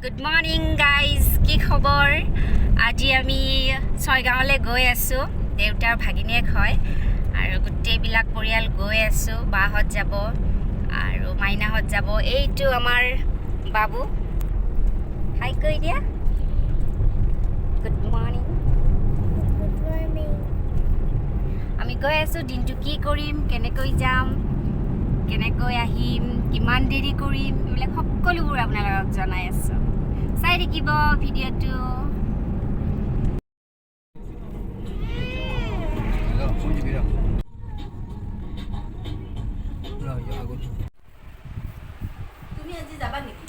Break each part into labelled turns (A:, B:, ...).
A: Good morning guys, কি খবৰ? আজি আমি ছয়গাঁৱলৈ গৈ আছো দেউতাৰ ভাগিনীয়েক হয় আৰু গোটেইবিলাক পৰিয়াল গৈ আছো বাহত যাব আৰু মাইনাহত যাব এইটো আমাৰ বাবু হাই কৈ দিয়া গুড মৰ্নিং আমি গৈ আছো দিনটো কি কৰিম কেনেকৈ যাম কেনেকৈ আহিম কিমান দেৰি কৰিম এইবিলাক সকলোবোৰ আপোনালোকক জনাই আছো চাই থাকিব ভিডিঅ'টো
B: তুমি আজি যাবা নেকি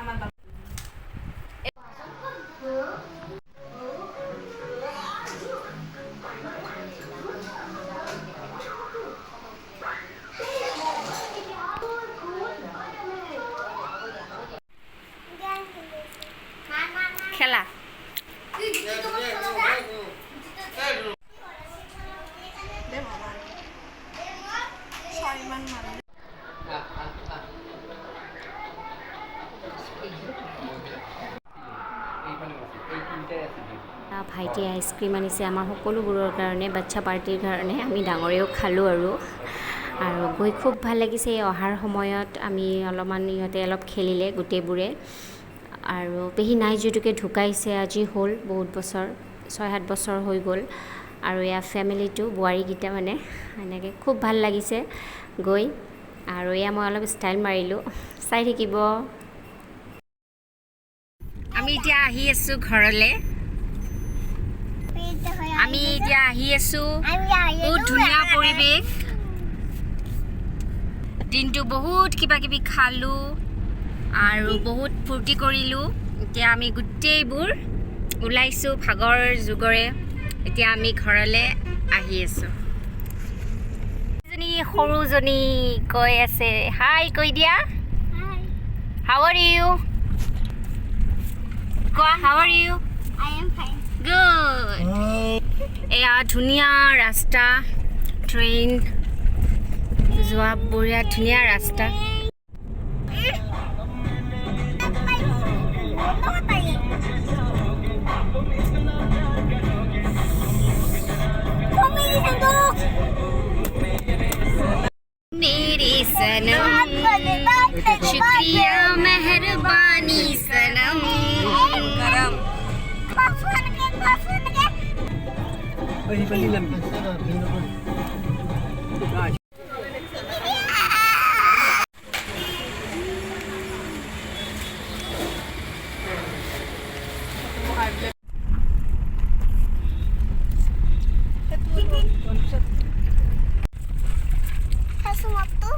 B: আমাৰ
A: খেলা ভাইটিয়ে আইচক্ৰীম আনিছে আমাৰ সকলোবোৰৰ কাৰণে বাচ্চা পাৰ্টিৰ কাৰণে আমি ডাঙৰেও খালোঁ আৰু গৈ খুব ভাল লাগিছে এই অহাৰ সময়ত আমি অলপমান ইহঁতে অলপ খেলিলে গোটেইবোৰে আৰু পেহী নাই যিহেতুকে ঢুকাইছে আজি হ'ল বহুত বছৰ 6-7 বছৰ হৈ গ'ল আৰু এয়া ফেমিলিটো বোৱাৰীকেইটা মানে এনেকৈ খুব ভাল লাগিছে গৈ আৰু এয়া মই অলপ ষ্টাইল মাৰিলোঁ চাই থাকিব আমি এতিয়া আহি আছোঁ ঘৰলৈ আমি এতিয়া আহি আছোঁ বহুত ধুনীয়া পৰিৱেশ দিনটো বহুত কিবা কিবি খালোঁ আৰু বহুত ফূৰ্তি কৰিলোঁ এতিয়া আমি গোটেইবোৰ ওলাইছোঁ ভাগৰ যুগৰে এতিয়া আমি ঘৰলৈ আহি আছোঁ সৰুজনী কৈ আছে হাই কৈ দিয়া হাউ আৰ ইউ কোৱা how are you
C: I am fine.
A: Good এয়া ধুনীয়া ৰাস্তা ট্ৰেইন যোৱা বঢ়িয়া ধুনীয়া ৰাস্তা मेरे सनम शुक्रिया मेहरबानी सनम करम
C: Langsung waktu.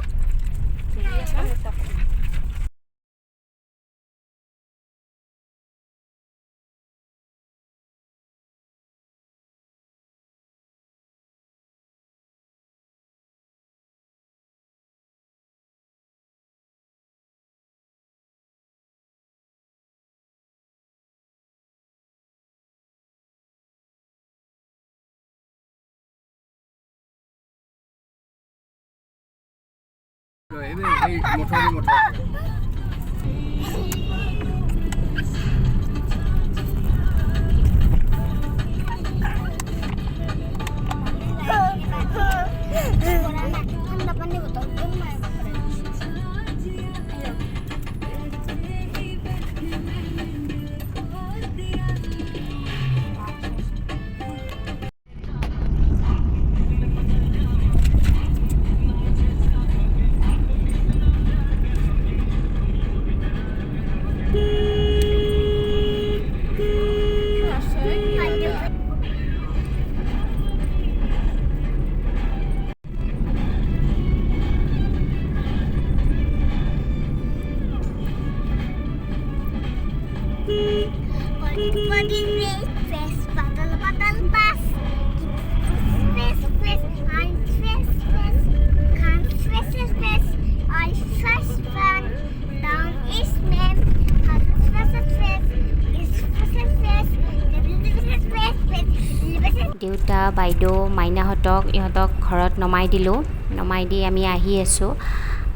A: দেউতা বাইদেউ মাইনাহঁতক ইহঁতক ঘৰত নমাই দিলোঁ নমাই দি আমি আহি আছোঁ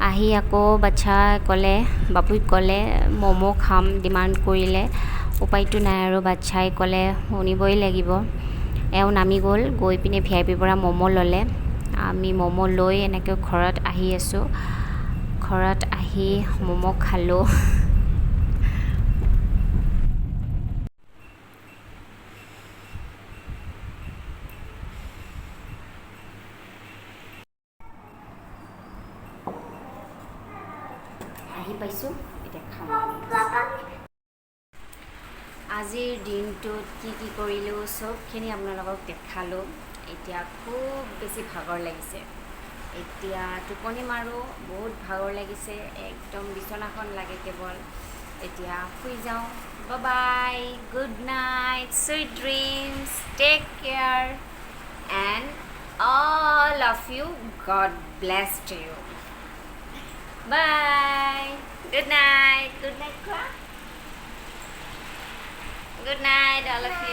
A: আহি আকৌ বাচ্ছাই ক'লে, বাপুক ক'লে ম'ম' খাম, ডিমাণ্ড কৰিলে। উপায়টো নাই আৰু বাচ্ছাই ক'লে শুনিবই লাগিব। এওঁ নামি গ'ল, গৈ পিনে VIP পৰা ম'ম' ল'লে। আমি ম'ম' লৈ এনেকৈ ঘৰত আহি আছোঁ। ঘৰত আহি ম'ম' খালোঁ। আহি পাইছোঁ, এতিয়া খাম। আজিৰ দিনটোত কি কি কৰিলোঁ চবখিনি আপোনালোকক দেখালোঁ। এতিয়া খুব বেছি ভাগৰ লাগিছে, এতিয়া টোপনি মাৰোঁ। বহুত ভাগৰ লাগিছে, একদম বিচনাখন লাগে কেৱল। এতিয়া শুই যাওঁ। Bye, good night, sweet dreams, take care and all of you, God bless to you. Bye, good night কোৱা। Good night, all of you.